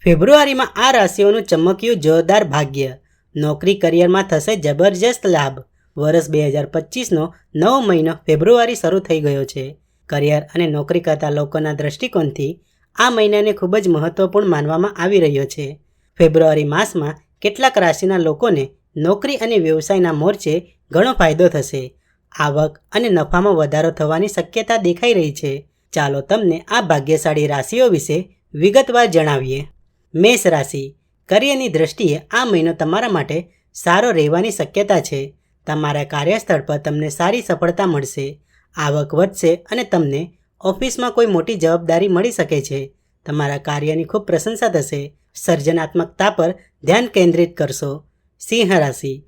ફેબ્રુઆરીમાં આ રાશિઓનું ચમક્યું જોરદાર ભાગ્ય. નોકરી કરિયરમાં થશે જબરજસ્ત લાભ. વર્ષ 2025નો નવો મહિનો ફેબ્રુઆરી શરૂ થઈ ગયો છે. કરિયર અને નોકરી કરતા લોકોના દૃષ્ટિકોણથી આ મહિનાને ખૂબ જ મહત્વપૂર્ણ માનવામાં આવી રહ્યો છે. ફેબ્રુઆરી માસમાં કેટલાક રાશિના લોકોને નોકરી અને વ્યવસાયના મોરચે ઘણો ફાયદો થશે. આવક અને નફામાં વધારો થવાની શક્યતા દેખાઈ રહી છે. ચાલો તમને આ ભાગ્યશાળી રાશિઓ વિશે વિગતવાર જણાવીએ. મેષ રાશિ. કરિયરની દ્રષ્ટિએ આ મહિનો તમારા માટે સારો રહેવાની શક્યતા છે. તમારા કાર્યસ્થળ પર તમને સારી સફળતા મળશે. આવક વધશે અને તમને ઓફિસમાં કોઈ મોટી જવાબદારી મળી શકે છે. તમારા કાર્યની ખૂબ પ્રશંસા થશે. સર્જનાત્મકતા પર ધ્યાન કેન્દ્રિત કરશો. સિંહ રાશિ.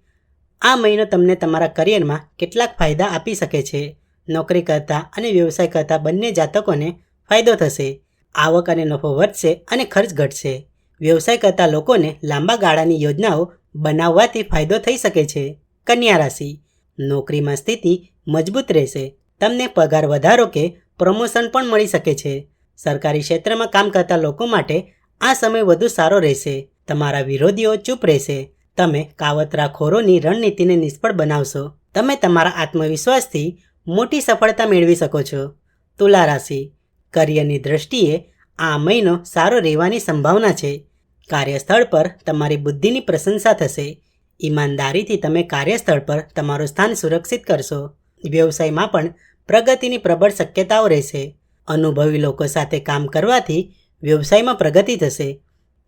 આ મહિનો તમને તમારા કરિયરમાં કેટલાક ફાયદા આપી શકે છે. નોકરી કરતા અને વ્યવસાય કરતા બંને જાતકોને ફાયદો થશે. આવક અને નફો વધશે અને ખર્ચ ઘટશે. વ્યવસાય કરતા લોકોને લાંબા ગાળાની યોજનાઓ બનાવવાથી ફાયદો થઈ શકે છે. કન્યા રાશિ. નોકરીમાં સ્થિતિ મજબૂત રહેશે. તમને પગાર વધારો કે પ્રમોશન પણ મળી શકે છે. સરકારી ક્ષેત્રમાં કામ કરતા લોકો માટે આ સમય વધુ સારો રહેશે. તમારા વિરોધીઓ ચૂપ રહેશે. તમે કાવતરાખોરોની રણનીતિને નિષ્ફળ બનાવશો. તમે તમારા આત્મવિશ્વાસથી મોટી સફળતા મેળવી શકો છો. તુલા રાશિ. કરિયરની દ્રષ્ટિએ આ મહિનો સારો રહેવાની સંભાવના છે. કાર્યસ્થળ પર તમારી બુદ્ધિની પ્રશંસા થશે. ઈમાનદારીથી તમે કાર્યસ્થળ પર તમારું સ્થાન સુરક્ષિત કરશો. વ્યવસાયમાં પણ પ્રગતિની પ્રબળ શક્યતાઓ રહેશે. અનુભવી લોકો સાથે કામ કરવાથી વ્યવસાયમાં પ્રગતિ થશે.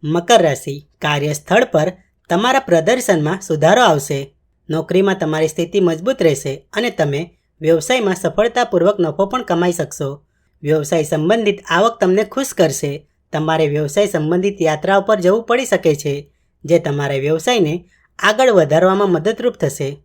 મકર રાશિ. કાર્યસ્થળ પર તમારા પ્રદર્શનમાં સુધારો આવશે. નોકરીમાં તમારી સ્થિતિ મજબૂત રહેશે અને તમે વ્યવસાયમાં સફળતાપૂર્વક નફો પણ કમાઈ શકશો. વ્યવસાય સંબંધિત આવક તમને ખુશ કરશે. તમારે વ્યવસાય સંબંધિત યાત્રાઓ પર જવું પડી શકે છે, જે તમારા વ્યવસાયને આગળ વધારવામાં મદદરૂપ થશે.